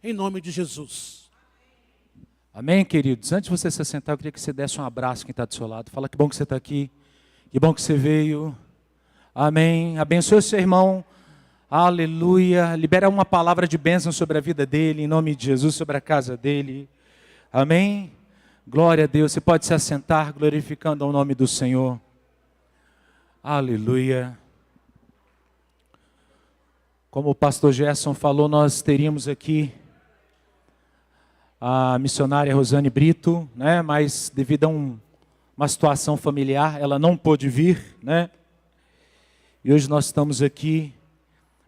em nome de Jesus. Amém, queridos? Antes de você se sentar, eu queria que você desse um abraço quem está do seu lado. Fala que bom que você está aqui, que bom que você veio. Amém. Abençoe o seu irmão. Aleluia. Libera uma palavra de bênção sobre a vida dele, em nome de Jesus, sobre a casa dele. Amém. Glória a Deus. Você pode se assentar, glorificando o nome do Senhor. Aleluia. Como o pastor Gerson falou, nós teríamos aqui a missionária Rosane Brito, né? Mas devido a uma situação familiar, ela não pôde vir, né? E hoje nós estamos aqui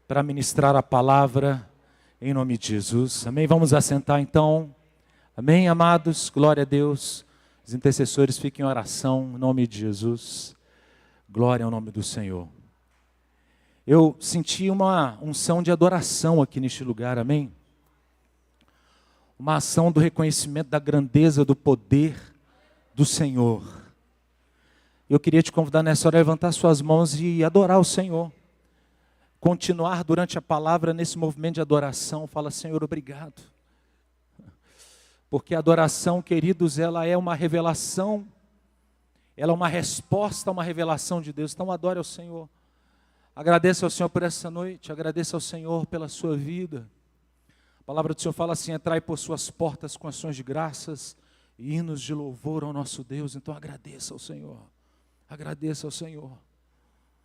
para ministrar a palavra em nome de Jesus. Amém? Vamos assentar então. Amém, amados? Glória a Deus. Os intercessores fiquem em oração em nome de Jesus. Glória ao nome do Senhor. Eu senti uma unção de adoração aqui neste lugar, amém? Uma ação do reconhecimento da grandeza, do poder do Senhor. Eu queria te convidar nessa hora a levantar suas mãos e adorar o Senhor. Continuar durante a palavra nesse movimento de adoração. Fala, Senhor, obrigado. Porque a adoração, queridos, ela é uma revelação, ela é uma resposta a uma revelação de Deus. Então adore ao Senhor. Agradeça ao Senhor por essa noite, agradeça ao Senhor pela sua vida. A palavra do Senhor fala assim: entrai por suas portas com ações de graças e hinos de louvor ao nosso Deus. Então agradeça ao Senhor, agradeça ao Senhor.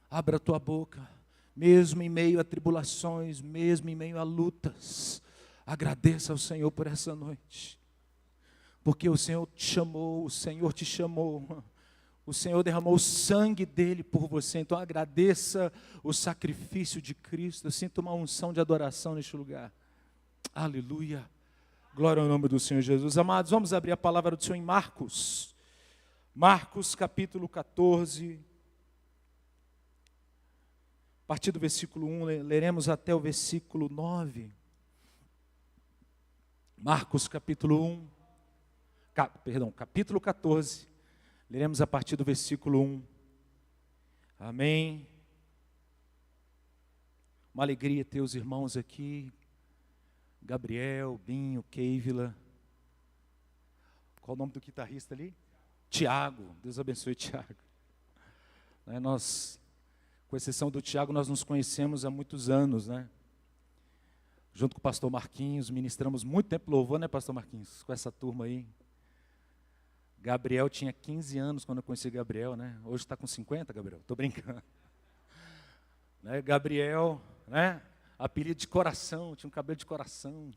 Abra a tua boca, mesmo em meio a tribulações, mesmo em meio a lutas, agradeça ao Senhor por essa noite. Porque o Senhor te chamou, o Senhor te chamou. O Senhor derramou o sangue dele por você, então agradeça o sacrifício de Cristo. Eu sinto uma unção de adoração neste lugar. Aleluia. Glória ao nome do Senhor Jesus. Amados, vamos abrir a palavra do Senhor em Marcos. Marcos capítulo 14. A partir do versículo 1, leremos até o versículo 9. Marcos capítulo 14. Leremos a partir do versículo 1. Amém. Uma alegria ter os irmãos aqui. Gabriel, Binho, Keivila. Qual o nome do guitarrista ali? Tiago. Deus abençoe Tiago. Nós, com exceção do Tiago, nós nos conhecemos há muitos anos, né? Junto com o pastor Marquinhos, ministramos muito tempo louvor, né, pastor Marquinhos? Com essa turma aí. Gabriel tinha 15 anos quando eu conheci Gabriel, né? Hoje está com 50, Gabriel? Estou brincando. Né? Gabriel, né? Apelido de coração, tinha um cabelo de coração.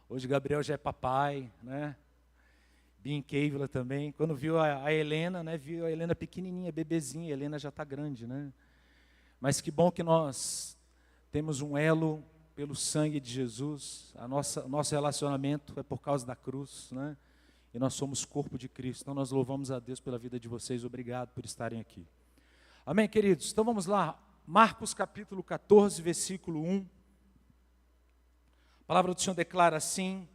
Hoje Gabriel já é papai, né? Bin Keivila também. Quando viu a Helena, né? Viu a Helena pequenininha, bebezinha. A Helena já está grande, né? Mas que bom que nós temos um elo pelo sangue de Jesus. Nosso relacionamento é por causa da cruz, né? E nós somos corpo de Cristo. Então nós louvamos a Deus pela vida de vocês. Obrigado por estarem aqui. Amém, queridos? Então vamos lá. Marcos capítulo 14, versículo 1. A palavra do Senhor declara assim: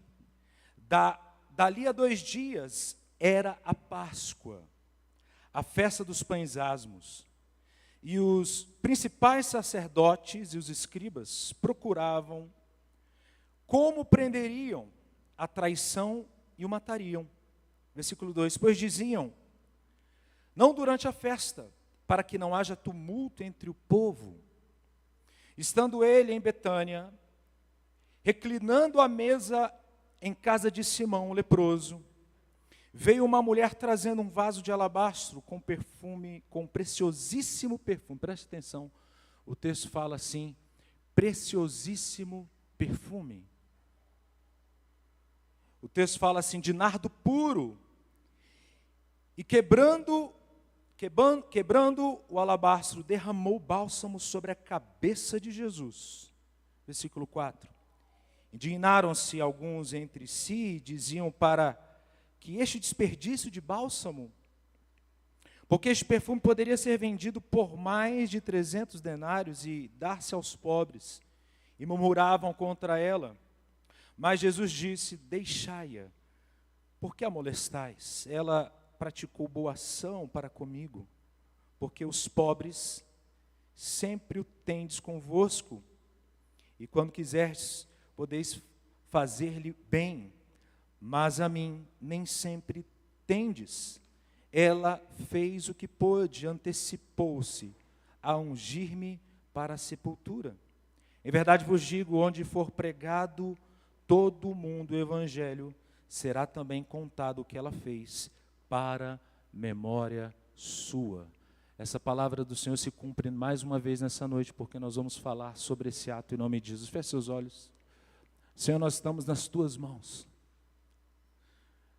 dali a 2 dias era a Páscoa, a festa dos pães asmos. E os principais sacerdotes e os escribas procuravam como prenderiam a traição e o matariam. Versículo 2, pois diziam, não durante a festa, para que não haja tumulto entre o povo. Estando ele em Betânia, reclinando à mesa em casa de Simão, o leproso, veio uma mulher trazendo um vaso de alabastro com perfume, com preciosíssimo perfume. Preste atenção, o texto fala assim, preciosíssimo perfume. O texto fala assim, de nardo puro, e quebrando o alabastro, derramou bálsamo sobre a cabeça de Jesus. Versículo 4. Indignaram-se alguns entre si, e diziam para que este desperdício de bálsamo, porque este perfume poderia ser vendido por mais de 300 denários e dar-se aos pobres, e murmuravam contra ela. Mas Jesus disse, deixai-a, por que a molestais? Ela praticou boa ação para comigo, porque os pobres sempre o tendes convosco, e quando quiserdes, podeis fazer-lhe bem, mas a mim nem sempre tendes. Ela fez o que pôde, antecipou-se a ungir-me para a sepultura. Em verdade vos digo, onde for pregado todo mundo o evangelho, será também contado o que ela fez para memória sua. Essa palavra do Senhor se cumpre mais uma vez nessa noite, porque nós vamos falar sobre esse ato em nome de Jesus. Feche seus olhos. Senhor, nós estamos nas tuas mãos.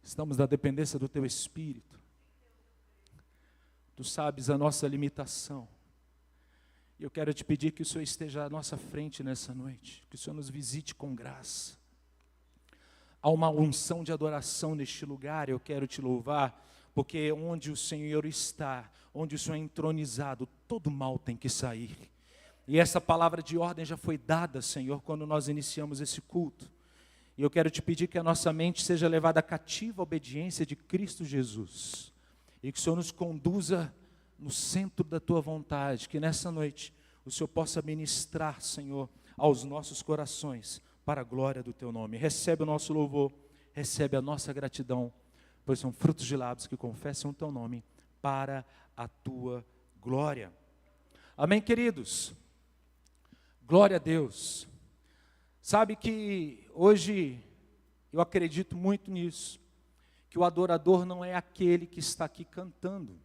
Estamos na dependência do teu Espírito. Tu sabes a nossa limitação. E eu quero te pedir que o Senhor esteja à nossa frente nessa noite, que o Senhor nos visite com graça. Há uma unção de adoração neste lugar, eu quero te louvar, porque onde o Senhor está, onde o Senhor é entronizado, todo mal tem que sair. E essa palavra de ordem já foi dada, Senhor, quando nós iniciamos esse culto. E eu quero te pedir que a nossa mente seja levada cativa à obediência de Cristo Jesus. E que o Senhor nos conduza no centro da tua vontade, que nessa noite o Senhor possa ministrar, Senhor, aos nossos corações, para a glória do teu nome. Recebe o nosso louvor, recebe a nossa gratidão, pois são frutos de lábios que confessam o teu nome para a tua glória. Amém, queridos? Glória a Deus. Sabe que hoje eu acredito muito nisso, que o adorador não é aquele que está aqui cantando.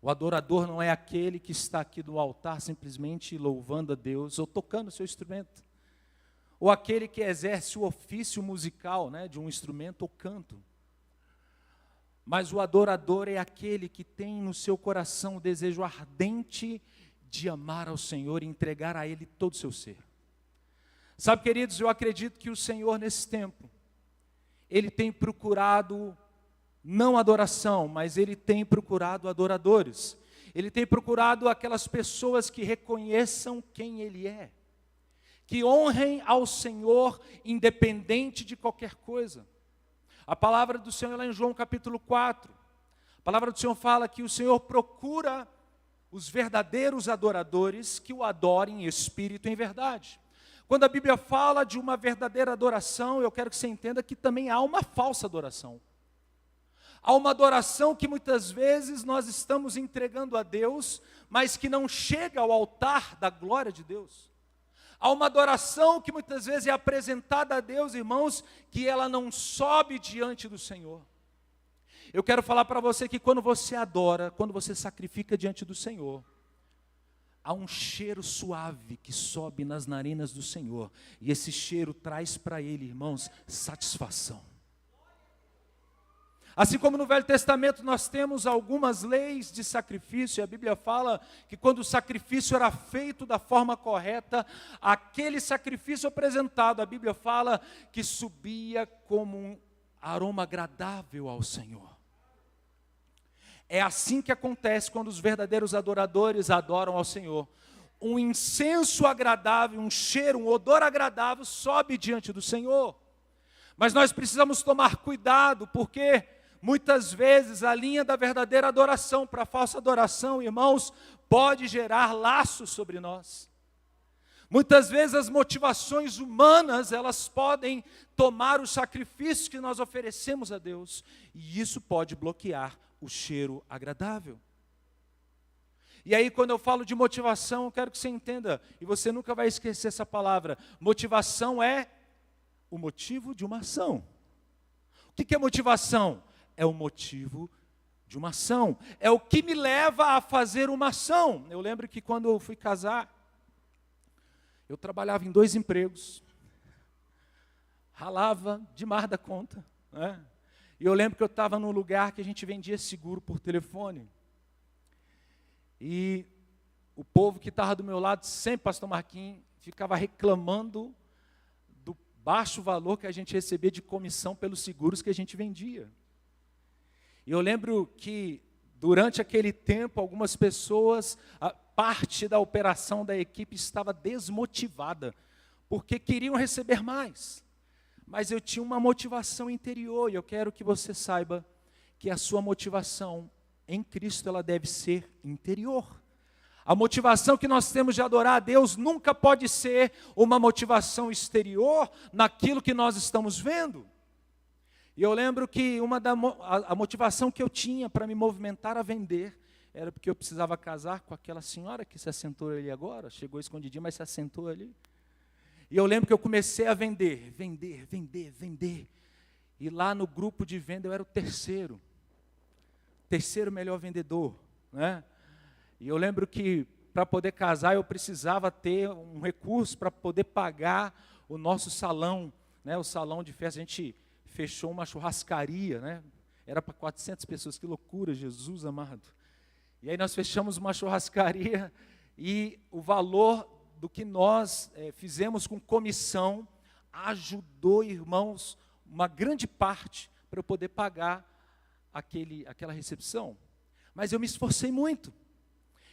O adorador não é aquele que está aqui no altar simplesmente louvando a Deus ou tocando o seu instrumento. Ou aquele que exerce o ofício musical, né, de um instrumento ou canto. Mas o adorador é aquele que tem no seu coração o desejo ardente de amar ao Senhor e entregar a Ele todo o seu ser. Sabe, queridos, eu acredito que o Senhor nesse tempo, Ele tem procurado não adoração, mas Ele tem procurado adoradores. Ele tem procurado aquelas pessoas que reconheçam quem Ele é, que honrem ao Senhor independente de qualquer coisa. A palavra do Senhor lá em João capítulo 4, a palavra do Senhor fala que o Senhor procura os verdadeiros adoradores que o adorem em espírito e em verdade. Quando a Bíblia fala de uma verdadeira adoração, eu quero que você entenda que também há uma falsa adoração. Há uma adoração que muitas vezes nós estamos entregando a Deus, mas que não chega ao altar da glória de Deus. Há uma adoração que muitas vezes é apresentada a Deus, irmãos, que ela não sobe diante do Senhor. Eu quero falar para você que quando você adora, quando você sacrifica diante do Senhor, há um cheiro suave que sobe nas narinas do Senhor, e esse cheiro traz para Ele, irmãos, satisfação. Assim como no Velho Testamento nós temos algumas leis de sacrifício, e a Bíblia fala que quando o sacrifício era feito da forma correta, aquele sacrifício apresentado, a Bíblia fala que subia como um aroma agradável ao Senhor. É assim que acontece quando os verdadeiros adoradores adoram ao Senhor. Um incenso agradável, um cheiro, um odor agradável sobe diante do Senhor. Mas nós precisamos tomar cuidado, porque muitas vezes a linha da verdadeira adoração para a falsa adoração, irmãos, pode gerar laços sobre nós. Muitas vezes as motivações humanas, elas podem tomar o sacrifício que nós oferecemos a Deus, e isso pode bloquear o cheiro agradável. E aí, quando eu falo de motivação, eu quero que você entenda, e você nunca vai esquecer essa palavra: motivação é o motivo de uma ação. O que é motivação? É o motivo de uma ação, é o que me leva a fazer uma ação. Eu lembro que quando eu fui casar, eu trabalhava em 2 empregos, ralava demais da conta, né? E eu lembro que eu estava num lugar que a gente vendia seguro por telefone, e o povo que estava do meu lado, sempre, pastor Marquinhos, ficava reclamando do baixo valor que a gente recebia de comissão pelos seguros que a gente vendia. E eu lembro que, durante aquele tempo, algumas pessoas, a parte da operação da equipe estava desmotivada, porque queriam receber mais. Mas eu tinha uma motivação interior, e eu quero que você saiba que a sua motivação em Cristo, ela deve ser interior. A motivação que nós temos de adorar a Deus nunca pode ser uma motivação exterior naquilo que nós estamos vendo. E eu lembro que a motivação que eu tinha para me movimentar a vender era porque eu precisava casar com aquela senhora que se assentou ali agora, chegou escondidinha, mas se assentou ali. E eu lembro que eu comecei a vender. E lá no grupo de venda eu era o terceiro melhor vendedor, né? E eu lembro que para poder casar eu precisava ter um recurso para poder pagar o nosso salão, né? O salão de festa. A gente fechou uma churrascaria, né? Era para 400 pessoas, que loucura, Jesus amado. E aí nós fechamos uma churrascaria e o valor do que nós fizemos com comissão ajudou, irmãos, uma grande parte para eu poder pagar aquela recepção. Mas eu me esforcei muito.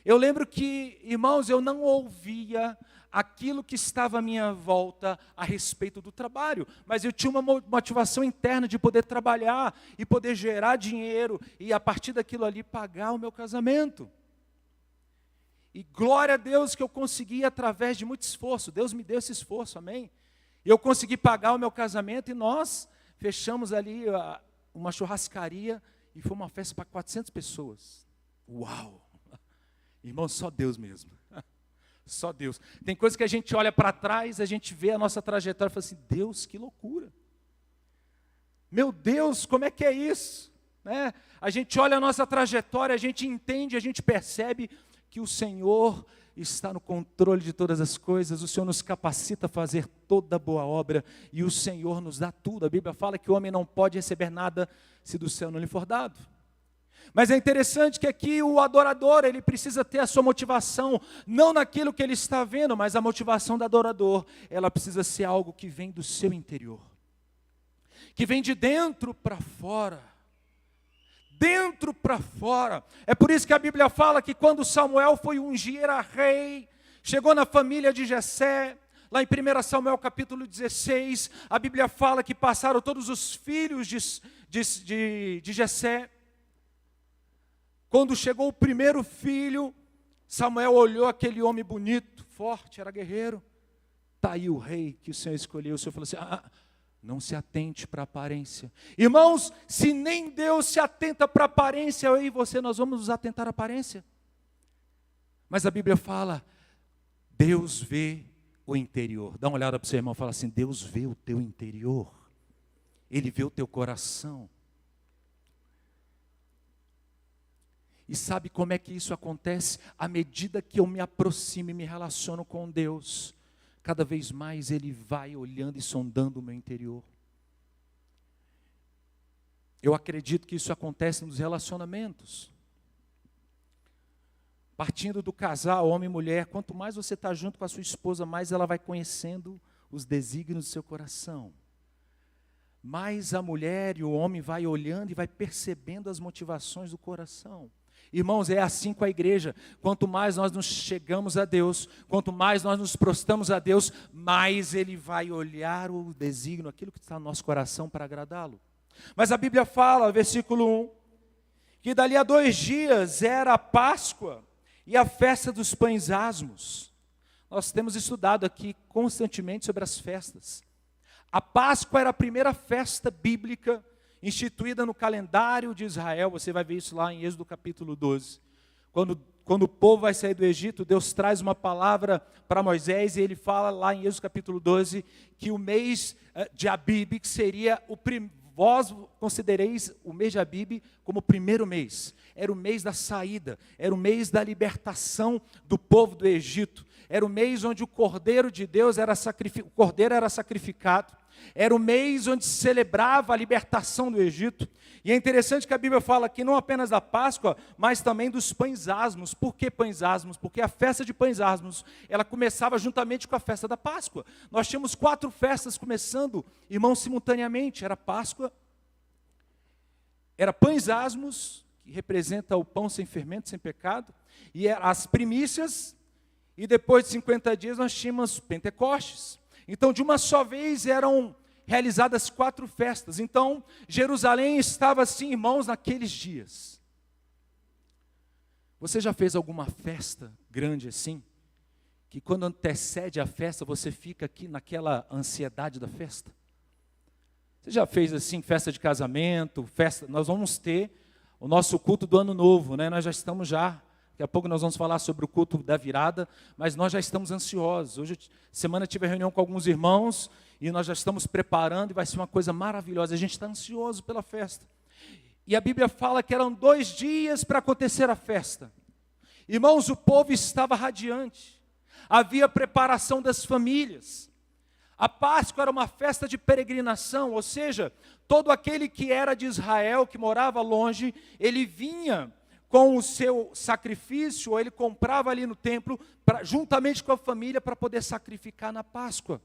Eu lembro que, irmãos, eu não ouvia aquilo que estava à minha volta a respeito do trabalho, mas eu tinha uma motivação interna de poder trabalhar e poder gerar dinheiro e a partir daquilo ali pagar o meu casamento. E glória a Deus que eu consegui através de muito esforço. Deus me deu esse esforço, amém? E eu consegui pagar o meu casamento e nós fechamos ali uma churrascaria e foi uma festa para 400 pessoas. Uau! Irmão, só Deus mesmo. Só Deus. Tem coisas que a gente olha para trás, a gente vê a nossa trajetória e fala assim, Deus, que loucura. Meu Deus, como é que é isso? Né? A gente olha a nossa trajetória, a gente entende, a gente percebe que o Senhor está no controle de todas as coisas, o Senhor nos capacita a fazer toda boa obra e o Senhor nos dá tudo. A Bíblia fala que o homem não pode receber nada se do céu não lhe for dado. Mas é interessante que aqui o adorador, ele precisa ter a sua motivação, não naquilo que ele está vendo, mas a motivação do adorador, ela precisa ser algo que vem do seu interior, que vem de dentro para fora. Dentro para fora. É por isso que a Bíblia fala que quando Samuel foi ungir a rei, chegou na família de Jessé, lá em 1 Samuel capítulo 16, a Bíblia fala que passaram todos os filhos de Jessé. Quando chegou o primeiro filho, Samuel olhou aquele homem bonito, forte, era guerreiro. Está aí o rei que o Senhor escolheu. O Senhor falou assim, não se atente para a aparência. Irmãos, se nem Deus se atenta para a aparência, eu e você, nós vamos nos atentar à aparência. Mas a Bíblia fala, Deus vê o interior. Dá uma olhada para o seu irmão e fala assim, Deus vê o teu interior. Ele vê o teu coração. E sabe como é que isso acontece? À medida que eu me aproximo e me relaciono com Deus, cada vez mais Ele vai olhando e sondando o meu interior. Eu acredito que isso acontece nos relacionamentos. Partindo do casal, homem e mulher, quanto mais você está junto com a sua esposa, mais ela vai conhecendo os desígnios do seu coração. Mais a mulher e o homem vai olhando e vai percebendo as motivações do coração. Irmãos, é assim com a igreja, quanto mais nós nos chegamos a Deus, quanto mais nós nos prostramos a Deus, mais Ele vai olhar o desígnio, aquilo que está no nosso coração para agradá-lo. Mas a Bíblia fala, versículo 1, que dali a 2 dias era a Páscoa e a festa dos pães asmos. Nós temos estudado aqui constantemente sobre as festas. A Páscoa era a primeira festa bíblica instituída no calendário de Israel. Você vai ver isso lá em Êxodo capítulo 12. Quando o povo vai sair do Egito, Deus traz uma palavra para Moisés e ele fala lá em Êxodo capítulo 12 que o mês de Abibe, que seria vós considereis o mês de Abibe como o primeiro mês. Era o mês da saída, era o mês da libertação do povo do Egito. Era o mês onde o Cordeiro de Deus era sacrificado. Era o mês onde se celebrava a libertação do Egito. E é interessante que a Bíblia fala aqui não apenas da Páscoa, mas também dos pães asmos. Por que pães asmos? Porque a festa de pães asmos, ela começava juntamente com a festa da Páscoa. Nós tínhamos 4 festas começando, irmãos, simultaneamente. Era Páscoa, era pães asmos, que representa o pão sem fermento, sem pecado, e as primícias, e depois de 50 dias nós tínhamos Pentecostes. Então, de uma só vez eram realizadas 4 festas. Então, Jerusalém estava assim, irmãos, naqueles dias. Você já fez alguma festa grande assim? Que quando antecede a festa, você fica aqui naquela ansiedade da festa? Você já fez assim, festa de casamento, festa? Nós vamos ter o nosso culto do ano novo, né? Nós já estamos daqui a pouco nós vamos falar sobre o culto da virada, mas nós já estamos ansiosos. Hoje, semana, tive reunião com alguns irmãos, e nós já estamos preparando, e vai ser uma coisa maravilhosa. A gente está ansioso pela festa. E a Bíblia fala que eram 2 dias para acontecer a festa. Irmãos, o povo estava radiante. Havia preparação das famílias. A Páscoa era uma festa de peregrinação, ou seja, todo aquele que era de Israel, que morava longe, ele vinha com o seu sacrifício, ou ele comprava ali no templo, juntamente com a família, para poder sacrificar na Páscoa.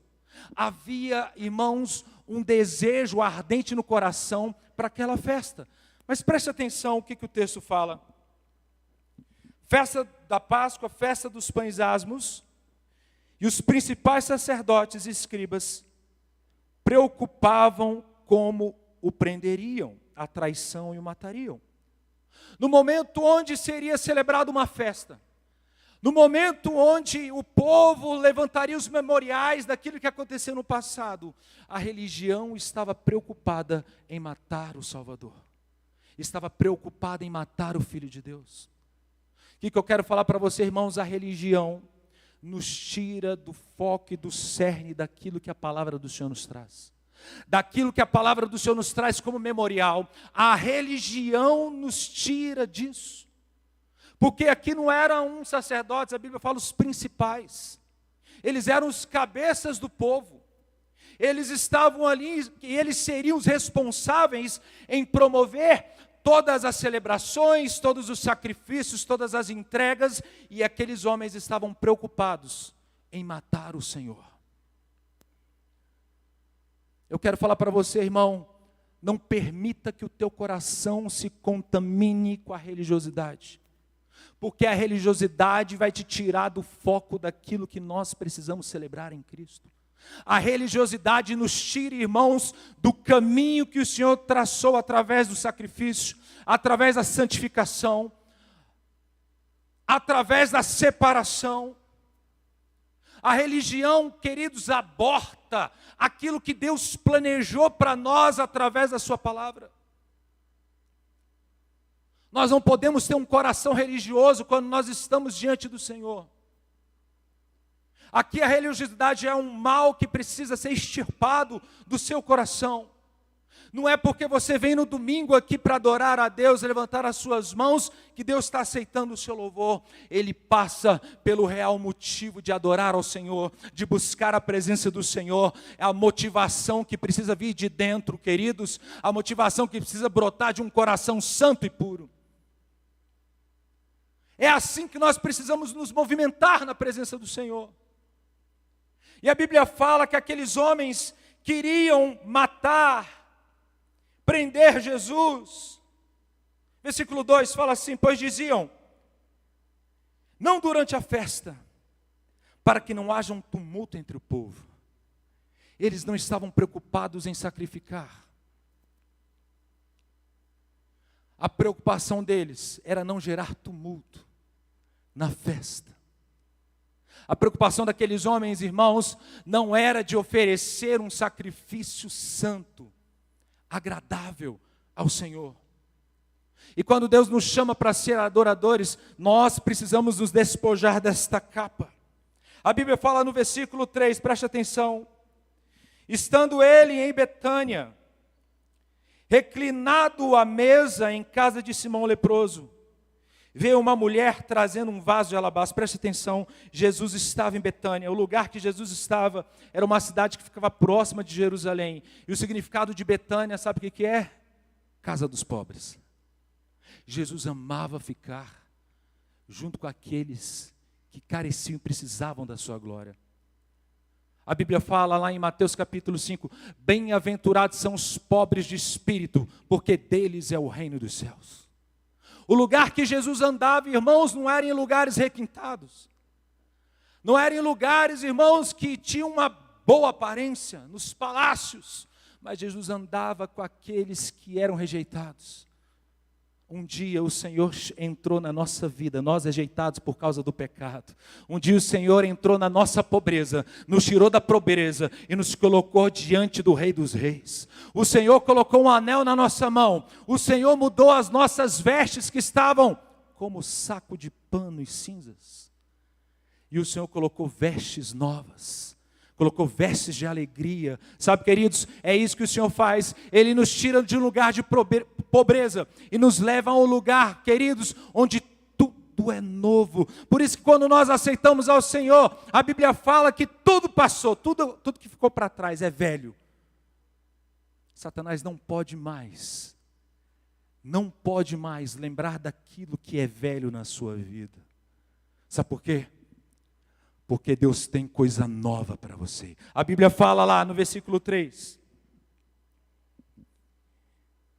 Havia, irmãos, um desejo ardente no coração para aquela festa. Mas preste atenção o que o texto fala. Festa da Páscoa, festa dos pães asmos, e os principais sacerdotes e escribas preocupavam como o prenderiam, a traição e o matariam. No momento onde seria celebrada uma festa, no momento onde o povo levantaria os memoriais daquilo que aconteceu no passado, a religião estava preocupada em matar o Salvador. Estava preocupada em matar o Filho de Deus. O que eu quero falar para você, irmãos? A religião nos tira do foco e do cerne daquilo que a palavra do Senhor nos traz. Daquilo que a palavra do Senhor nos traz como memorial. A religião nos tira disso. Porque aqui não eram sacerdotes, a Bíblia fala os principais. Eles eram os cabeças do povo. Eles estavam ali e eles seriam os responsáveis em promover todas as celebrações, todos os sacrifícios, todas as entregas, e aqueles homens estavam preocupados em matar o Senhor. Eu quero falar para você, irmão, não permita que o teu coração se contamine com a religiosidade, porque a religiosidade vai te tirar do foco daquilo que nós precisamos celebrar em Cristo. A religiosidade nos tira, irmãos, do caminho que o Senhor traçou através do sacrifício, através da santificação, através da separação. A religião, queridos, aborta aquilo que Deus planejou para nós através da sua palavra. Nós não podemos ter um coração religioso quando nós estamos diante do Senhor. Aqui a religiosidade é um mal que precisa ser extirpado do seu coração. Não é porque você vem no domingo aqui para adorar a Deus, levantar as suas mãos, que Deus está aceitando o seu louvor. Ele passa pelo real motivo de adorar ao Senhor, de buscar a presença do Senhor. É a motivação que precisa vir de dentro, queridos. A motivação que precisa brotar de um coração santo e puro. É assim que nós precisamos nos movimentar na presença do Senhor. E a Bíblia fala que aqueles homens queriam matar, prender Jesus. Versículo 2 fala assim: pois diziam, não durante a festa, para que não haja um tumulto entre o povo. Eles não estavam preocupados em sacrificar. A preocupação deles era não gerar tumulto na festa. A preocupação daqueles homens, irmãos, não era de oferecer um sacrifício santo, agradável ao Senhor. E quando Deus nos chama para ser adoradores, nós precisamos nos despojar desta capa. A Bíblia fala no versículo 3, preste atenção. Estando ele em Betânia, reclinado à mesa em casa de Simão o leproso, veio uma mulher trazendo um vaso de alabastro. Preste atenção, Jesus estava em Betânia. O lugar que Jesus estava era uma cidade que ficava próxima de Jerusalém. E o significado de Betânia, sabe o que é? Casa dos pobres. Jesus amava ficar junto com aqueles que careciam e precisavam da sua glória. A Bíblia fala lá em Mateus capítulo 5, bem-aventurados são os pobres de espírito, porque deles é o reino dos céus. O lugar que Jesus andava, irmãos, não era em lugares requintados. Não era em lugares, irmãos, que tinham uma boa aparência, nos palácios. Mas Jesus andava com aqueles que eram rejeitados. Um dia o Senhor entrou na nossa vida, nós rejeitados por causa do pecado. Um dia o Senhor entrou na nossa pobreza, nos tirou da pobreza e nos colocou diante do Rei dos Reis. O Senhor colocou um anel na nossa mão. O Senhor mudou as nossas vestes que estavam como saco de pano e cinzas. E o Senhor colocou vestes novas. Colocou vestes de alegria. Sabe, queridos, é isso que o Senhor faz. Ele nos tira de um lugar de pobreza e nos leva a um lugar, queridos, onde tudo é novo. Por isso que quando nós aceitamos ao Senhor, a Bíblia fala que tudo passou, tudo que ficou para trás é velho. Satanás não pode mais lembrar daquilo que é velho na sua vida. Sabe por quê? Porque Deus tem coisa nova para você. A Bíblia fala lá no versículo 3.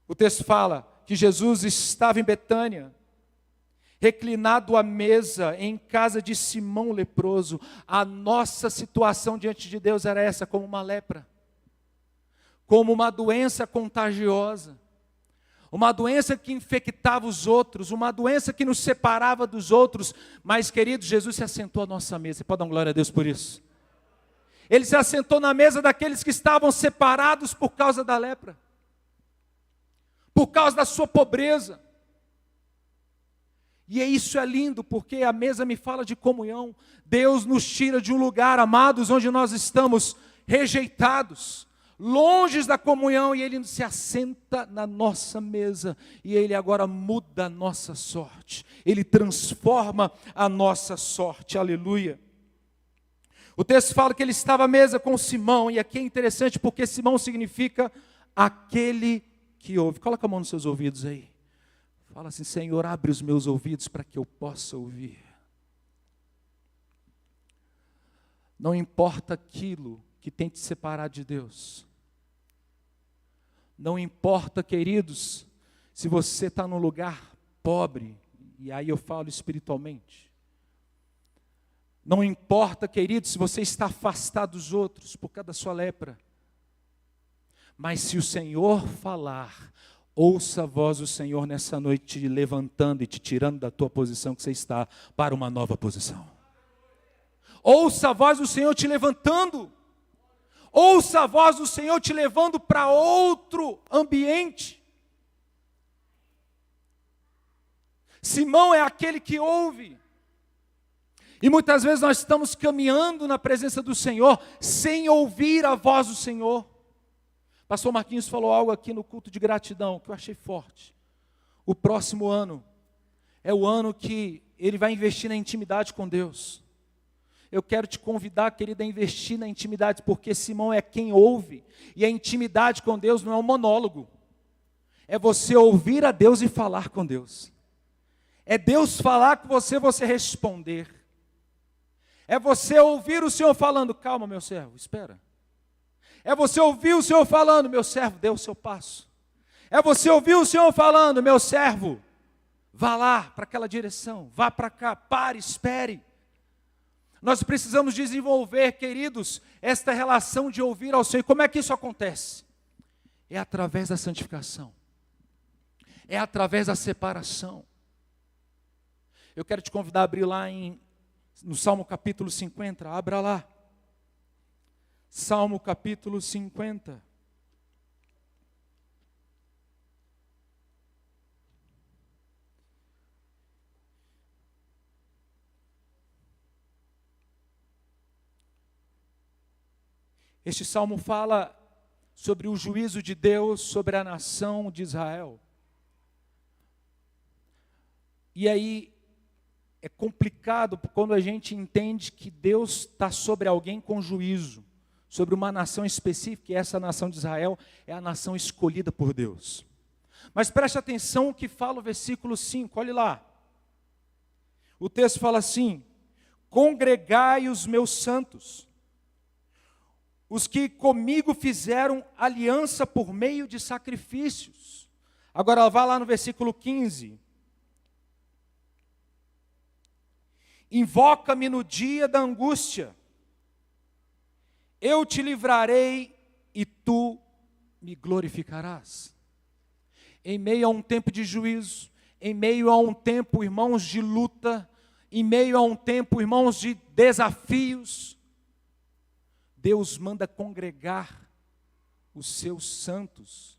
O texto fala que Jesus estava em Betânia, reclinado à mesa em casa de Simão o leproso. A nossa situação diante de Deus era essa, como uma lepra, como uma doença contagiosa. Uma doença que infectava os outros, uma doença que nos separava dos outros, mas, querido, Jesus se assentou à nossa mesa. Você pode dar uma glória a Deus por isso? Ele se assentou na mesa daqueles que estavam separados por causa da lepra, por causa da sua pobreza. E isso é lindo, porque a mesa me fala de comunhão. Deus nos tira de um lugar, amados, onde nós estamos rejeitados, longe da comunhão, e Ele se assenta na nossa mesa, e Ele agora muda a nossa sorte, Ele transforma a nossa sorte, aleluia. O texto fala que Ele estava à mesa com Simão, e aqui é interessante porque Simão significa aquele que ouve. Coloca a mão nos seus ouvidos aí, fala assim: Senhor, abre os meus ouvidos para que eu possa ouvir. Não importa aquilo que tem te separado de Deus. Não importa, queridos, se você está num lugar pobre, e aí eu falo espiritualmente. Não importa, queridos, se você está afastado dos outros por causa da sua lepra. Mas se o Senhor falar, ouça a voz do Senhor nessa noite te levantando e te tirando da tua posição que você está para uma nova posição. Ouça a voz do Senhor te levantando. Ouça a voz do Senhor te levando para outro ambiente. Simão é aquele que ouve. E muitas vezes nós estamos caminhando na presença do Senhor sem ouvir a voz do Senhor. Pastor Marquinhos falou algo aqui no culto de gratidão que eu achei forte. O próximo ano é o ano que ele vai investir na intimidade com Deus. Eu quero te convidar, querida, a investir na intimidade, porque Simão é quem ouve, e a intimidade com Deus não é um monólogo, é você ouvir a Deus e falar com Deus, é Deus falar com você, você responder, é você ouvir o Senhor falando: calma, meu servo, espera, é você ouvir o Senhor falando: meu servo, dê o seu passo, é você ouvir o Senhor falando: meu servo, vá lá para aquela direção, vá para cá, pare, espere. Nós precisamos desenvolver, queridos, esta relação de ouvir ao Senhor. Como é que isso acontece? É através da santificação. É através da separação. Eu quero te convidar a abrir lá no Salmo capítulo 50. Abra lá. Salmo capítulo 50. Este salmo fala sobre o juízo de Deus sobre a nação de Israel. E aí é complicado quando a gente entende que Deus está sobre alguém com juízo, sobre uma nação específica, e essa nação de Israel é a nação escolhida por Deus. Mas preste atenção o que fala o versículo 5, olhe lá. O texto fala assim: congregai os meus santos, os que comigo fizeram aliança por meio de sacrifícios. Agora vá lá no versículo 15. Invoca-me no dia da angústia, eu te livrarei e tu me glorificarás. Em meio a um tempo de juízo, em meio a um tempo, irmãos, de luta, em meio a um tempo, irmãos, de desafios, Deus manda congregar os seus santos.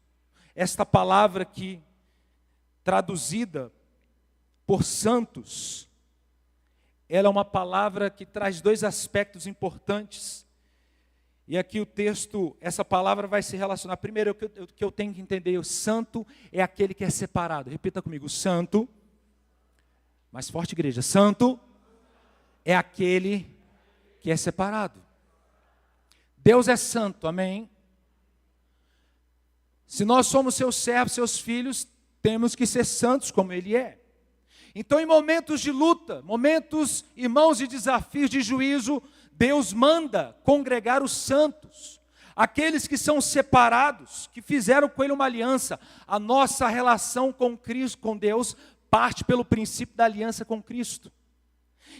Esta palavra aqui, traduzida por santos, ela é uma palavra que traz dois aspectos importantes. E aqui o texto, essa palavra vai se relacionar. Primeiro, o que eu tenho que entender, o santo é aquele que é separado. Repita comigo, santo, mais forte igreja, santo é aquele que é separado. Deus é santo, amém? Se nós somos seus servos, seus filhos, temos que ser santos como Ele é. Então, em momentos de luta, momentos, irmãos, de desafios, de juízo, Deus manda congregar os santos, aqueles que são separados, que fizeram com Ele uma aliança. A nossa relação com Cristo, com Deus, parte pelo princípio da aliança com Cristo.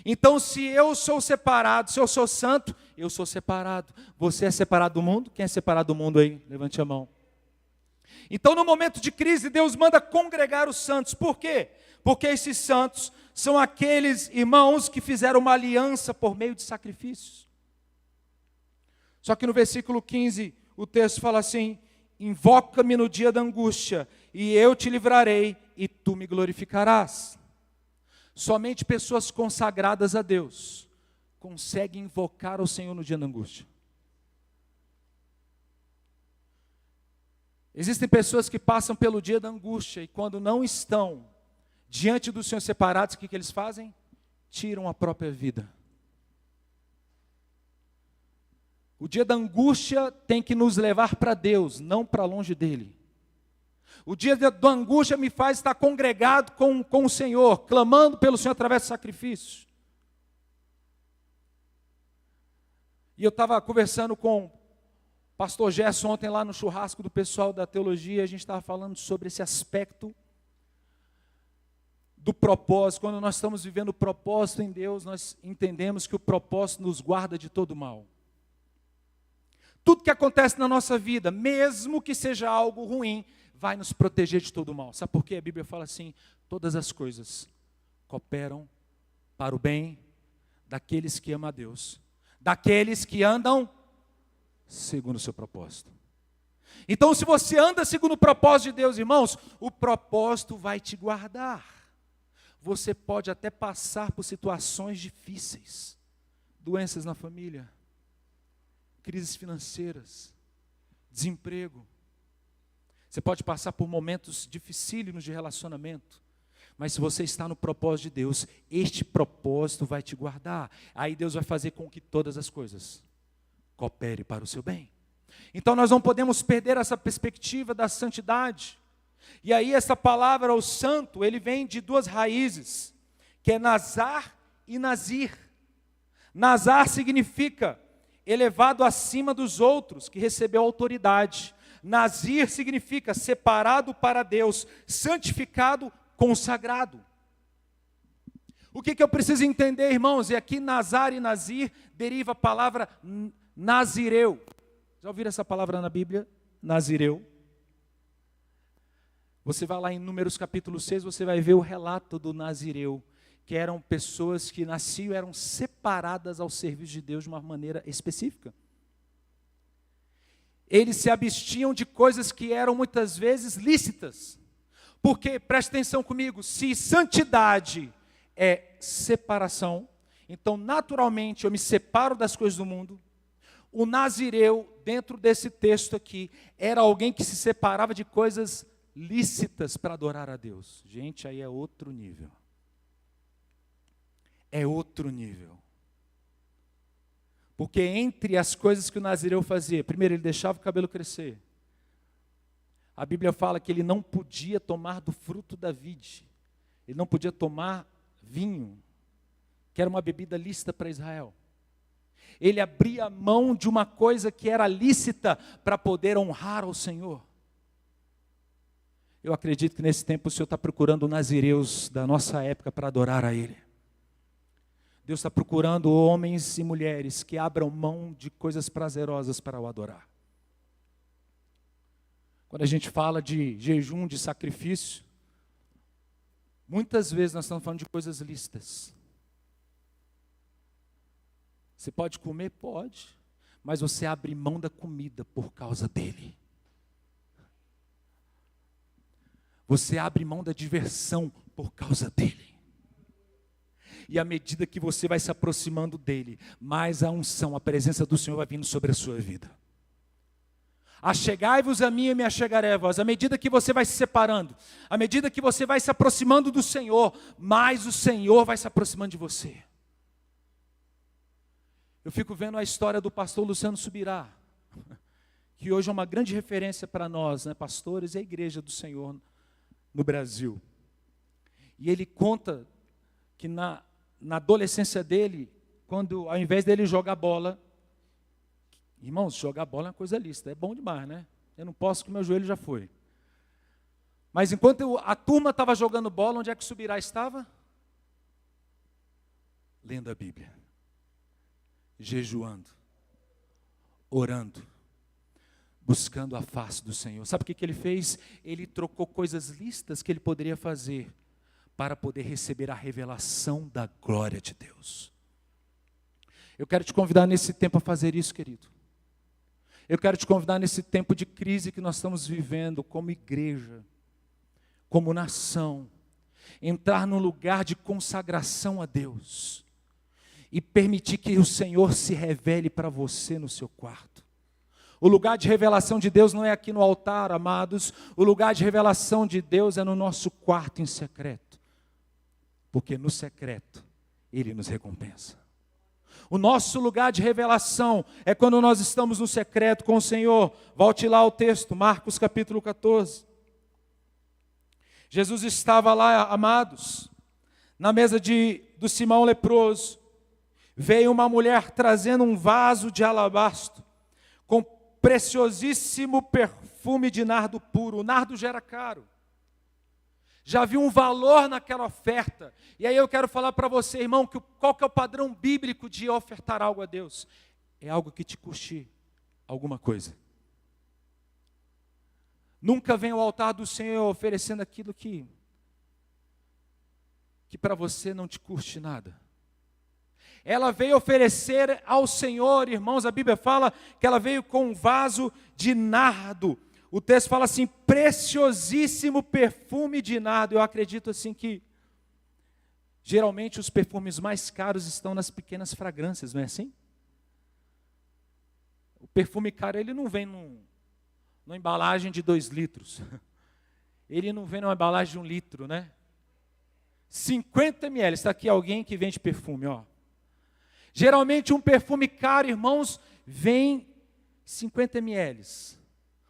Então, se eu sou separado, se eu sou santo, eu sou separado. Você é separado do mundo? Quem é separado do mundo aí? Levante a mão. Então, no momento de crise, Deus manda congregar os santos. Por quê? Porque esses santos são aqueles irmãos que fizeram uma aliança por meio de sacrifícios. Só que no versículo 15, o texto fala assim: invoca-me no dia da angústia, e eu te livrarei, e tu me glorificarás. Somente pessoas consagradas a Deus conseguem invocar o Senhor no dia da angústia. Existem pessoas que passam pelo dia da angústia e quando não estão diante do Senhor separados, o que eles fazem? Tiram a própria vida. O dia da angústia tem que nos levar para Deus, não para longe dEle. O dia da angústia me faz estar congregado com o Senhor, clamando pelo Senhor através do sacrifício. E eu estava conversando com o pastor Gerson ontem lá no churrasco do pessoal da teologia, a gente estava falando sobre esse aspecto do propósito. Quando nós estamos vivendo o propósito em Deus, nós entendemos que o propósito nos guarda de todo mal. Tudo que acontece na nossa vida, mesmo que seja algo ruim, vai nos proteger de todo mal. Sabe por quê? A Bíblia fala assim: todas as coisas cooperam para o bem daqueles que amam a Deus, daqueles que andam segundo o seu propósito. Então, se você anda segundo o propósito de Deus, irmãos, o propósito vai te guardar. Você pode até passar por situações difíceis, doenças na família, crises financeiras, desemprego. Você pode passar por momentos dificílimos de relacionamento, mas se você está no propósito de Deus, este propósito vai te guardar. Aí Deus vai fazer com que todas as coisas cooperem para o seu bem. Então nós não podemos perder essa perspectiva da santidade. E aí essa palavra, o santo, ele vem de duas raízes, que é Nazar e Nazir. Nazar significa elevado acima dos outros, que recebeu autoridade. Nazir significa separado para Deus, santificado, consagrado. O que eu preciso entender, irmãos? E aqui Nazar e Nazir deriva a palavra Nazireu. Já ouviram essa palavra na Bíblia? Nazireu. Você vai lá em Números capítulo 6, você vai ver o relato do Nazireu, que eram pessoas que nasciam, eram separadas ao serviço de Deus de uma maneira específica. Eles se abstinham de coisas que eram muitas vezes lícitas. Porque, preste atenção comigo, se santidade é separação, então naturalmente eu me separo das coisas do mundo. O Nazireu, dentro desse texto aqui, era alguém que se separava de coisas lícitas para adorar a Deus. Gente, aí é outro nível. É outro nível. Porque entre as coisas que o Nazireu fazia, primeiro ele deixava o cabelo crescer. A Bíblia fala que ele não podia tomar do fruto da vide. Ele não podia tomar vinho, que era uma bebida lícita para Israel. Ele abria mão de uma coisa que era lícita para poder honrar ao Senhor. Eu acredito que nesse tempo o Senhor está procurando nazireus da nossa época para adorar a Ele. Deus está procurando homens e mulheres que abram mão de coisas prazerosas para o adorar. Quando a gente fala de jejum, de sacrifício, Muitas vezes nós estamos falando de coisas lícitas. Você pode comer? Pode. Mas você abre mão da comida por causa dele. Você abre mão da diversão por causa dele. E à medida que você vai se aproximando dele, mais a unção, a presença do Senhor vai vindo sobre a sua vida. Achegai-vos a mim e me achegarei a vós. À medida que você vai se separando, à medida que você vai se aproximando do Senhor, mais o Senhor vai se aproximando de você. Eu fico vendo a história do pastor Luciano Subirá, que hoje é uma grande referência para nós, né, pastores e a igreja do Senhor no Brasil. E ele conta que na adolescência dele, quando ao invés dele jogar bola, irmãos, jogar bola é uma coisa lícita, é bom demais, né? Eu não posso, que meu joelho já foi. Mas enquanto a turma estava jogando bola, onde é que Subirá estava? Lendo a Bíblia, jejuando, orando, buscando a face do Senhor. Sabe o que ele fez? Ele trocou coisas lícitas que ele poderia fazer para poder receber a revelação da glória de Deus. Eu quero te convidar nesse tempo a fazer isso, querido. Eu quero te convidar nesse tempo de crise que nós estamos vivendo como igreja, como nação, entrar num lugar de consagração a Deus e permitir que o Senhor se revele para você no seu quarto. O lugar de revelação de Deus não é aqui no altar, amados. O lugar de revelação de Deus é no nosso quarto em secreto. Porque no secreto, Ele nos recompensa. O nosso lugar de revelação é quando nós estamos no secreto com o Senhor. Volte lá ao texto, Marcos capítulo 14. Jesus estava lá, amados, na mesa do Simão leproso. Veio uma mulher trazendo um vaso de alabastro, com preciosíssimo perfume de nardo puro. O nardo já era caro. Já havia um valor naquela oferta. E aí eu quero falar para você, irmão, qual que é o padrão bíblico de ofertar algo a Deus? É algo que te custe alguma coisa. Nunca vem ao altar do Senhor oferecendo aquilo que para você não te custe nada. Ela veio oferecer ao Senhor, irmãos, a Bíblia fala que ela veio com um vaso de nardo. O texto fala assim, preciosíssimo perfume de nardo. Eu acredito assim que, geralmente, os perfumes mais caros estão nas pequenas fragrâncias, não é assim? O perfume caro, ele não vem numa embalagem de 2 litros. Ele não vem numa embalagem de 1 litro, né? 50 ml. Está aqui alguém que vende perfume, ó. Geralmente, um perfume caro, irmãos, vem 50 ml.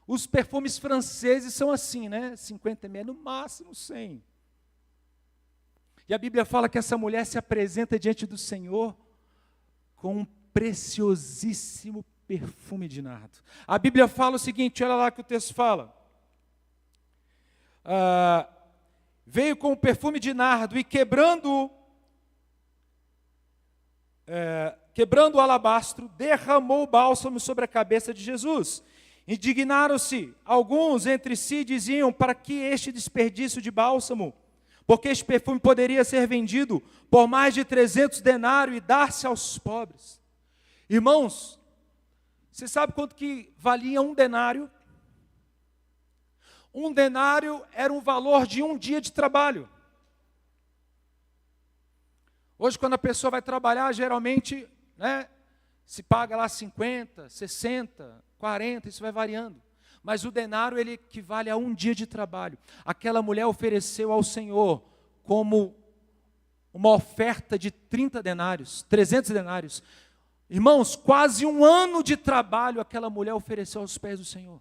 Os perfumes franceses são assim, né? 50 ml, no máximo 100. E a Bíblia fala que essa mulher se apresenta diante do Senhor com um preciosíssimo perfume de nardo. A Bíblia fala o seguinte, olha lá que o texto fala. Veio com o perfume de nardo e quebrando o alabastro, derramou o bálsamo sobre a cabeça de Jesus. Indignaram-se alguns entre si, diziam, para que este desperdício de bálsamo? Porque este perfume poderia ser vendido por mais de 300 denários e dar-se aos pobres. Irmãos, você sabe quanto que valia um denário? Um denário era o valor de um dia de trabalho. Hoje, quando a pessoa vai trabalhar, geralmente, né, se paga lá 50, 60, 40, isso vai variando. Mas o denário, ele equivale a um dia de trabalho. Aquela mulher ofereceu ao Senhor como uma oferta de 30 denários, 300 denários. Irmãos, quase um ano de trabalho aquela mulher ofereceu aos pés do Senhor.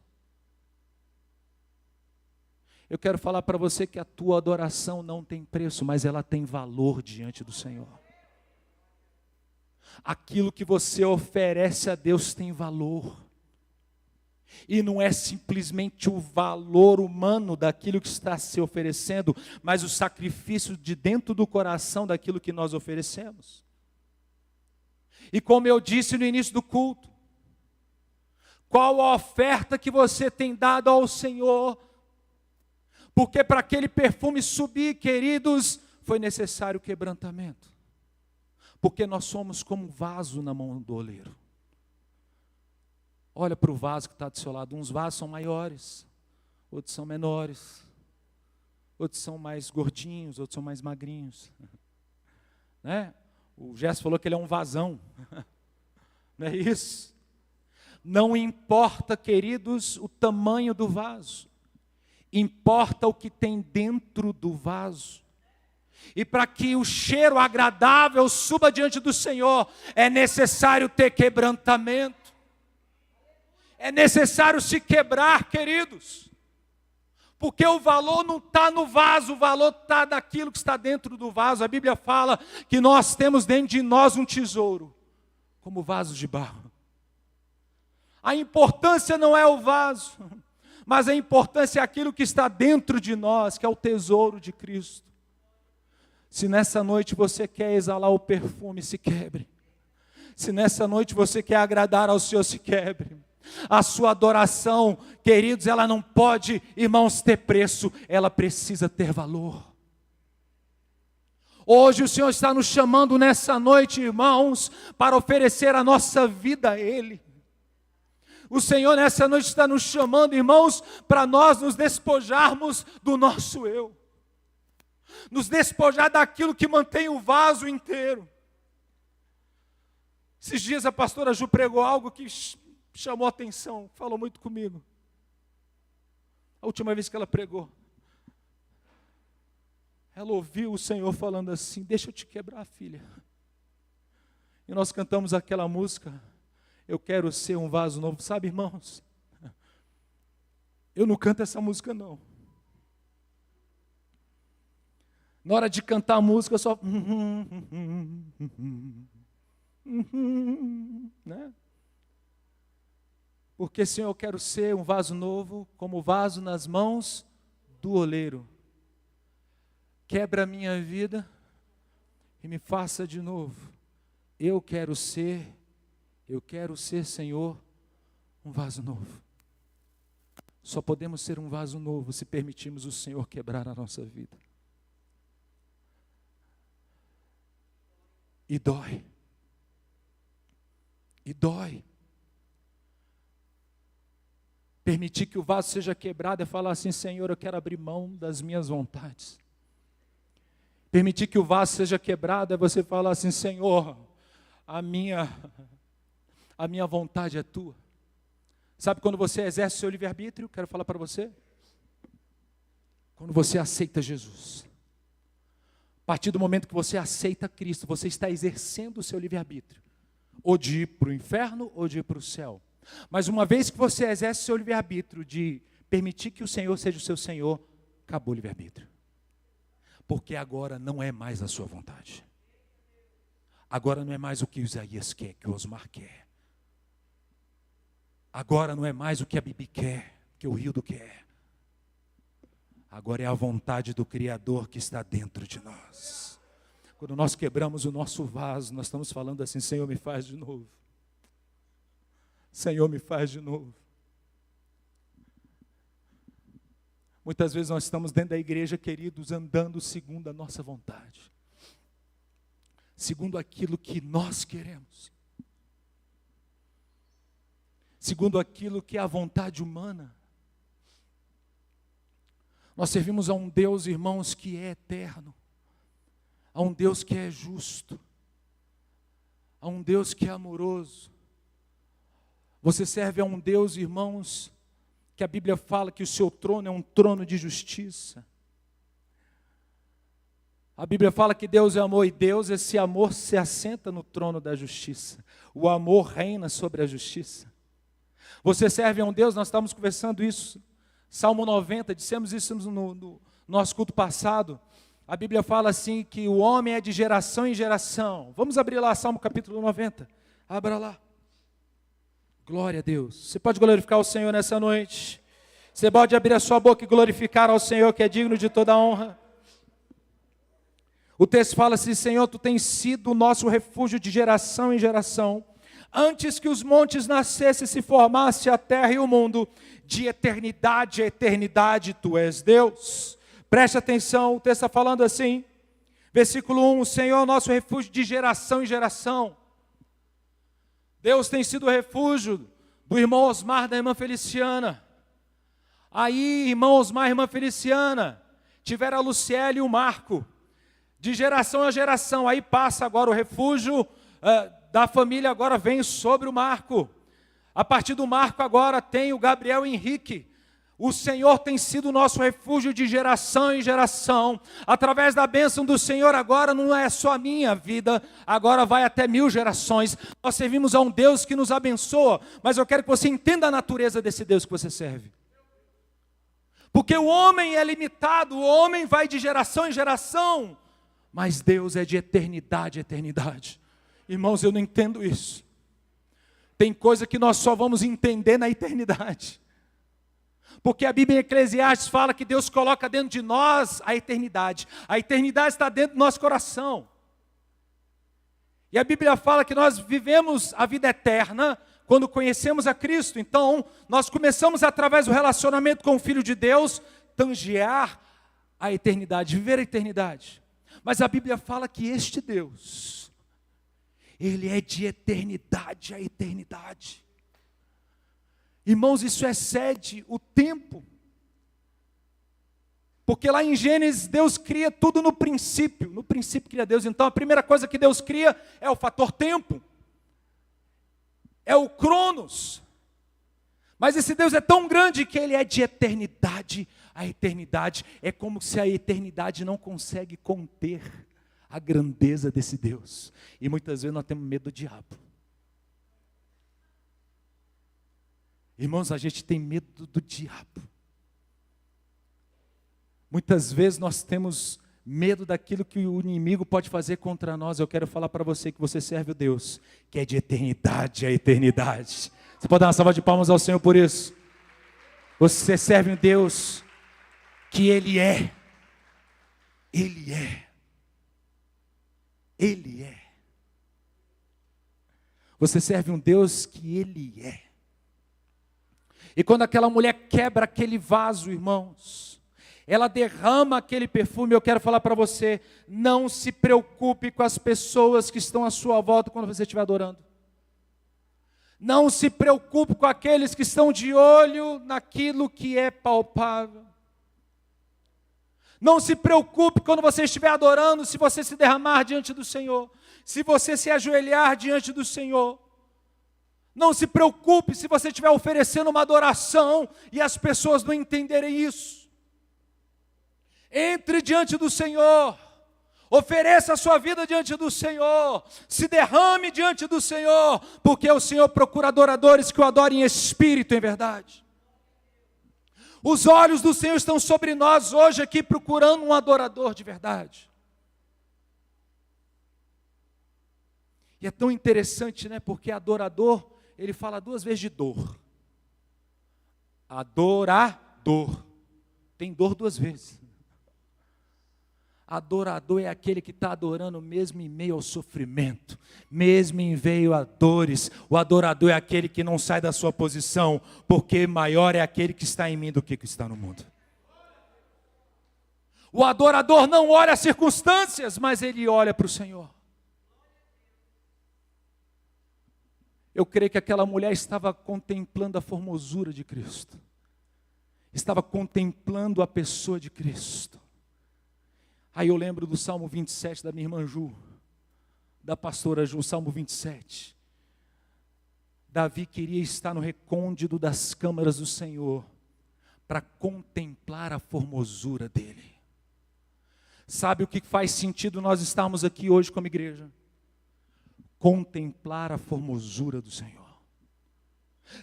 Eu quero falar para você que a tua adoração não tem preço, mas ela tem valor diante do Senhor. Aquilo que você oferece a Deus tem valor. E não é simplesmente o valor humano daquilo que está se oferecendo, mas o sacrifício de dentro do coração daquilo que nós oferecemos. E como eu disse no início do culto, qual a oferta que você tem dado ao Senhor? Porque para aquele perfume subir, queridos, foi necessário quebrantamento. Porque nós somos como um vaso na mão do oleiro. Olha para o vaso que está do seu lado. Uns vasos são maiores, outros são menores, outros são mais gordinhos, outros são mais magrinhos. Né? O Gerson falou que ele é um vasão. Não é isso? Não importa, queridos, o tamanho do vaso. Importa o que tem dentro do vaso. E para que o cheiro agradável suba diante do Senhor, é necessário ter quebrantamento. É necessário se quebrar, queridos. Porque o valor não está no vaso, o valor está daquilo que está dentro do vaso. A Bíblia fala que nós temos dentro de nós um tesouro, como vasos de barro. A importância não é o vaso, mas a importância é aquilo que está dentro de nós, que é o tesouro de Cristo. Se nessa noite você quer exalar o perfume, se quebre. Se nessa noite você quer agradar ao Senhor, se quebre. A sua adoração, queridos, ela não pode, irmãos, ter preço, ela precisa ter valor. Hoje o Senhor está nos chamando nessa noite, irmãos, para oferecer a nossa vida a Ele. O Senhor nessa noite está nos chamando, irmãos, para nós nos despojarmos do nosso eu. Nos despojar daquilo que mantém o vaso inteiro. Esses dias a pastora Ju pregou algo que chamou a atenção, falou muito comigo. A última vez que ela pregou, ela ouviu o Senhor falando assim: deixa eu te quebrar, filha. E nós cantamos aquela música, eu quero ser um vaso novo. Sabe, irmãos, eu não canto essa música não. Na hora de cantar a música, eu só... né? Porque, Senhor, eu quero ser um vaso novo, como vaso nas mãos do oleiro. Quebra a minha vida e me faça de novo. Eu quero ser, Senhor, um vaso novo. Só podemos ser um vaso novo se permitirmos o Senhor quebrar a nossa vida. E dói. E dói. Permitir que o vaso seja quebrado é falar assim: Senhor, eu quero abrir mão das minhas vontades. Permitir que o vaso seja quebrado é você falar assim: Senhor, a minha vontade é tua. Sabe quando você exerce o seu livre-arbítrio? Quero falar para você. Quando você aceita Jesus. A partir do momento que você aceita Cristo, você está exercendo o seu livre-arbítrio. Ou de ir para o inferno, ou de ir para o céu. Mas uma vez que você exerce o seu livre-arbítrio de permitir que o Senhor seja o seu Senhor, acabou o livre-arbítrio. Porque agora não é mais a sua vontade. Agora não é mais o que o Isaías quer, que o Osmar quer. Agora não é mais o que a Bibi quer, que o Rildo quer. Agora é a vontade do Criador que está dentro de nós. Quando nós quebramos o nosso vaso, nós estamos falando assim: Senhor, me faz de novo. Senhor, me faz de novo. Muitas vezes nós estamos dentro da igreja, queridos, andando segundo a nossa vontade. Segundo aquilo que nós queremos. Segundo aquilo que é a vontade humana. Nós servimos a um Deus, irmãos, que é eterno. A um Deus que é justo. A um Deus que é amoroso. Você serve a um Deus, irmãos, que a Bíblia fala que o seu trono é um trono de justiça. A Bíblia fala que Deus é amor, e Deus, esse amor, se assenta no trono da justiça. O amor reina sobre a justiça. Você serve a um Deus, nós estávamos conversando isso, Salmo 90, dissemos isso no nosso culto passado. A Bíblia fala assim que o homem é de geração em geração. Vamos abrir lá Salmo capítulo 90. Abra lá. Glória a Deus. Você pode glorificar o Senhor nessa noite. Você pode abrir a sua boca e glorificar ao Senhor, que é digno de toda a honra. O texto fala assim: Senhor, Tu tens sido o nosso refúgio de geração em geração. Antes que os montes nascessem, se formasse a terra e o mundo, de eternidade a eternidade tu és Deus. Preste atenção, o texto está falando assim, versículo 1, o Senhor é o nosso refúgio de geração em geração. Deus tem sido o refúgio do irmão Osmar, da irmã Feliciana. Aí, irmão Osmar e irmã Feliciana, tiveram a Luciele e o Marco, de geração a geração. Aí passa agora o refúgio da família, agora vem sobre o Marco. A partir do Marco agora tem o Gabriel e Henrique. O Senhor tem sido o nosso refúgio de geração em geração. Através da bênção do Senhor agora não é só a minha vida, agora vai até 1000 gerações. Nós servimos a um Deus que nos abençoa, mas eu quero que você entenda a natureza desse Deus que você serve. Porque o homem é limitado, o homem vai de geração em geração, mas Deus é de eternidade em eternidade. Irmãos, eu não entendo isso. Tem coisa que nós só vamos entender na eternidade. Porque a Bíblia em Eclesiastes fala que Deus coloca dentro de nós a eternidade. A eternidade está dentro do nosso coração. E a Bíblia fala que nós vivemos a vida eterna quando conhecemos a Cristo. Então, nós começamos através do relacionamento com o Filho de Deus, tangear a eternidade, viver a eternidade. Mas a Bíblia fala que este Deus, Ele é de eternidade a eternidade. Irmãos, isso excede o tempo. Porque lá em Gênesis, Deus cria tudo no princípio. No princípio cria Deus. Então, a primeira coisa que Deus cria é o fator tempo. É o Cronos. Mas esse Deus é tão grande que Ele é de eternidade a eternidade. É como se a eternidade não consegue conter a grandeza desse Deus. E muitas vezes nós temos medo do diabo. Irmãos, a gente tem medo do diabo. Muitas vezes nós temos medo daquilo que o inimigo pode fazer contra nós. Eu quero falar para você que você serve o Deus que é de eternidade a eternidade. Você pode dar uma salva de palmas ao Senhor por isso? Você serve um Deus que Ele é. Ele é. Ele é. Você serve um Deus que Ele é. E quando aquela mulher quebra aquele vaso, irmãos, ela derrama aquele perfume, eu quero falar para você, não se preocupe com as pessoas que estão à sua volta quando você estiver adorando. Não se preocupe com aqueles que estão de olho naquilo que é palpável. Não se preocupe quando você estiver adorando, se você se derramar diante do Senhor, se você se ajoelhar diante do Senhor. Não se preocupe se você estiver oferecendo uma adoração e as pessoas não entenderem isso. Entre diante do Senhor, ofereça a sua vida diante do Senhor, se derrame diante do Senhor, porque o Senhor procura adoradores que o adorem em espírito e em verdade. Os olhos do Senhor estão sobre nós hoje aqui procurando um adorador de verdade. E é tão interessante, né? Porque adorador, ele fala 2 vezes de dor. Adorador. Tem dor 2 vezes. Adorador é aquele que está adorando mesmo em meio ao sofrimento, mesmo em meio a dores. O adorador é aquele que não sai da sua posição, porque maior é aquele que está em mim do que está no mundo. O adorador não olha as circunstâncias, mas ele olha para o Senhor. Eu creio que aquela mulher estava contemplando a formosura de Cristo. Estava contemplando a pessoa de Cristo. Aí eu lembro do Salmo 27 da minha irmã Ju, da pastora Ju, Salmo 27. Davi queria estar no recôndito das câmaras do Senhor, para contemplar a formosura dele. Sabe o que faz sentido nós estarmos aqui hoje como igreja? Contemplar a formosura do Senhor.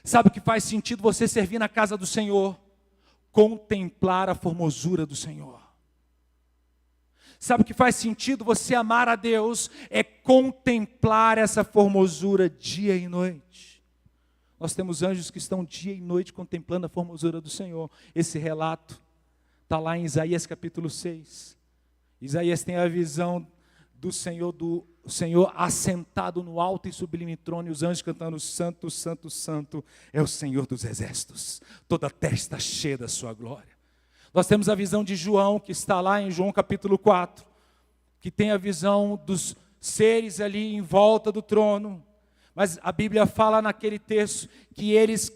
Sabe o que faz sentido você servir na casa do Senhor? Contemplar a formosura do Senhor. Sabe o que faz sentido você amar a Deus? É contemplar essa formosura dia e noite. Nós temos anjos que estão dia e noite contemplando a formosura do Senhor. Esse relato está lá em Isaías capítulo 6. Isaías tem a visão do Senhor do o Senhor assentado no alto e sublime trono, e os anjos cantando: Santo, Santo, Santo é o Senhor dos exércitos, toda a terra está cheia da sua glória. Nós temos a visão de João, que está lá em João capítulo 4, que tem a visão dos seres ali em volta do trono, mas a Bíblia fala naquele texto que eles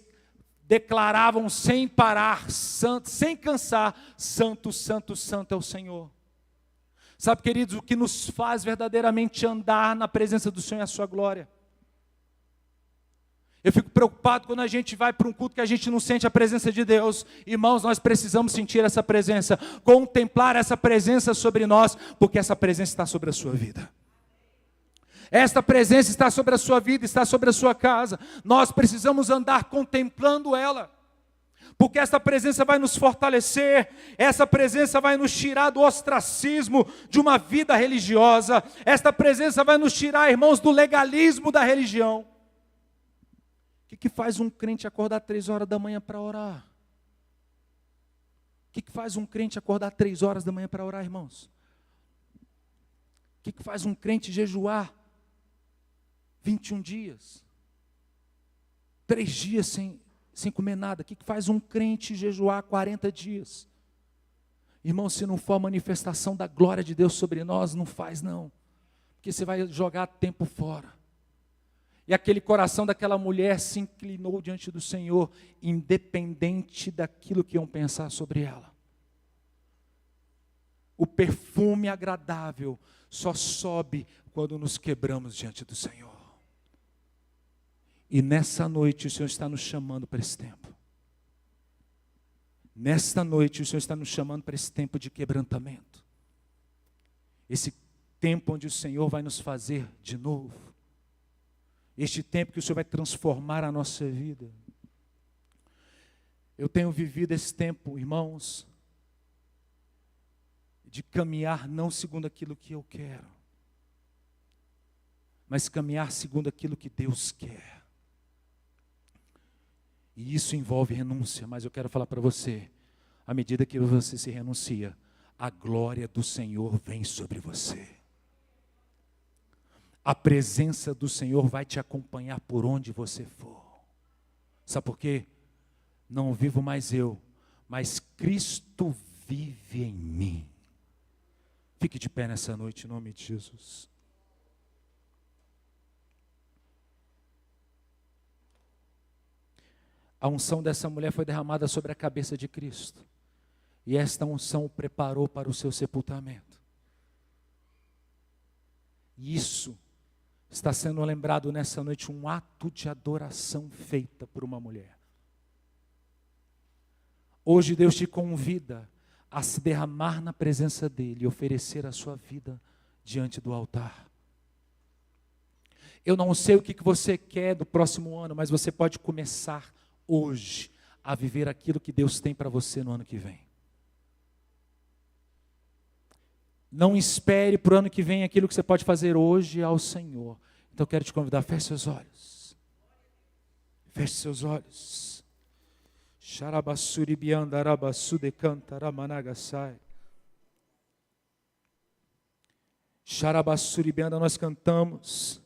declaravam sem parar, santo, sem cansar: Santo, Santo, Santo é o Senhor. Sabe, queridos, o que nos faz verdadeiramente andar na presença do Senhor é a sua glória. Eu fico preocupado quando a gente vai para um culto que a gente não sente a presença de Deus. Irmãos, nós precisamos sentir essa presença, contemplar essa presença sobre nós, porque essa presença está sobre a sua vida. Esta presença está sobre a sua vida, está sobre a sua casa. Nós precisamos andar contemplando ela, porque essa presença vai nos fortalecer, essa presença vai nos tirar do ostracismo de uma vida religiosa, esta presença vai nos tirar, irmãos, do legalismo da religião. O que faz um crente acordar 3 horas da manhã para orar? O que faz um crente acordar 3 horas da manhã para orar, irmãos? O que faz um crente jejuar 21 dias? 3 dias sem comer nada? O que faz um crente jejuar 40 dias? Irmão, se não for a manifestação da glória de Deus sobre nós, não faz não. Porque você vai jogar tempo fora. E aquele coração daquela mulher se inclinou diante do Senhor, independente daquilo que iam pensar sobre ela. O perfume agradável só sobe quando nos quebramos diante do Senhor. E nessa noite o Senhor está nos chamando para esse tempo. Nesta noite o Senhor está nos chamando para esse tempo de quebrantamento. Esse tempo onde o Senhor vai nos fazer de novo. Este tempo que o Senhor vai transformar a nossa vida. Eu tenho vivido esse tempo, irmãos, de caminhar não segundo aquilo que eu quero, mas caminhar segundo aquilo que Deus quer. E isso envolve renúncia, mas eu quero falar para você, à medida que você se renuncia, a glória do Senhor vem sobre você. A presença do Senhor vai te acompanhar por onde você for. Sabe por quê? Não vivo mais eu, mas Cristo vive em mim. Fique de pé nessa noite, em nome de Jesus. A unção dessa mulher foi derramada sobre a cabeça de Cristo. E esta unção o preparou para o seu sepultamento. E isso está sendo lembrado nessa noite, um ato de adoração feita por uma mulher. Hoje Deus te convida a se derramar na presença dEle e oferecer a sua vida diante do altar. Eu não sei o que você quer do próximo ano, mas você pode começar hoje a viver aquilo que Deus tem para você no ano que vem. Não espere para o ano que vem aquilo que você pode fazer hoje ao Senhor. Então eu quero te convidar, feche seus olhos. Feche seus olhos. Xarabassuribianda, nós cantamos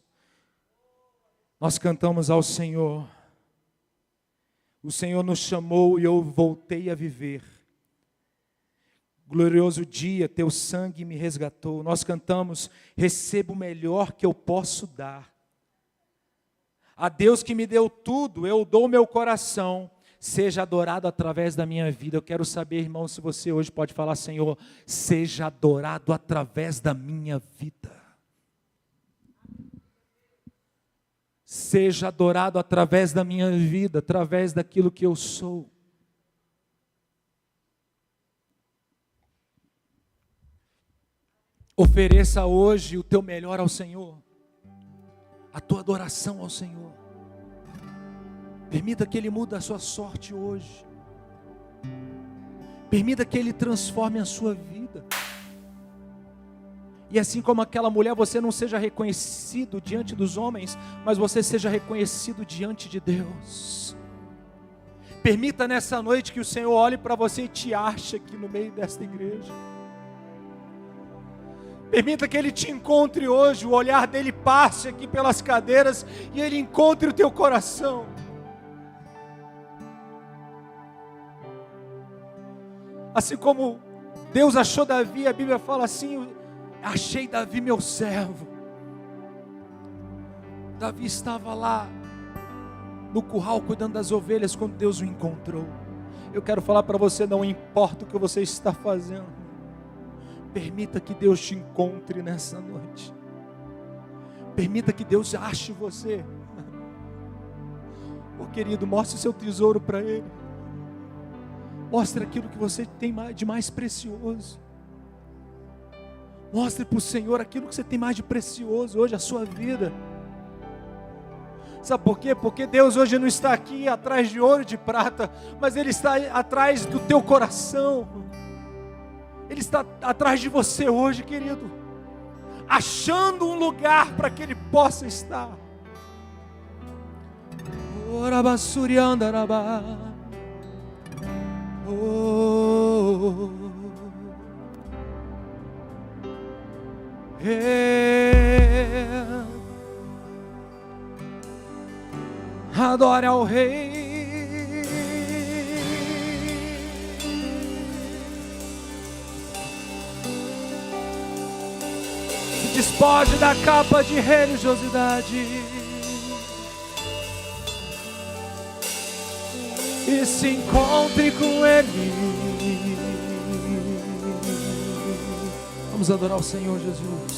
ao Senhor. O Senhor nos chamou e eu voltei a viver. Glorioso dia, teu sangue me resgatou. Nós cantamos, recebo o melhor que eu posso dar. A Deus que me deu tudo, eu dou meu coração. Seja adorado através da minha vida. Eu quero saber, irmão, se você hoje pode falar: Senhor, seja adorado através da minha vida. Seja adorado através da minha vida, através daquilo que eu sou. Ofereça hoje o teu melhor ao Senhor, a tua adoração ao Senhor. Permita que Ele mude a sua sorte hoje. Permita que Ele transforme a sua vida. E assim como aquela mulher, você não seja reconhecido diante dos homens, mas você seja reconhecido diante de Deus. Permita nessa noite que o Senhor olhe para você e te ache aqui no meio desta igreja. Permita que Ele te encontre hoje, o olhar dEle passe aqui pelas cadeiras e Ele encontre o teu coração. Assim como Deus achou Davi, a Bíblia fala assim: achei Davi meu servo. Davi estava lá no curral cuidando das ovelhas quando Deus o encontrou. Eu quero falar para você, não importa o que você está fazendo, permita que Deus te encontre nessa noite. Permita que Deus ache você. Oh, querido, mostre o seu tesouro para Ele. Mostre aquilo que você tem de mais precioso. Mostre para o Senhor aquilo que você tem mais de precioso hoje, a sua vida. Sabe por quê? Porque Deus hoje não está aqui atrás de ouro e de prata, mas Ele está atrás do teu coração. Ele está atrás de você hoje, querido, achando um lugar para que Ele possa estar. Adore ao Rei. Se despoje da capa de religiosidade e se encontre com Ele. Vamos adorar o Senhor Jesus.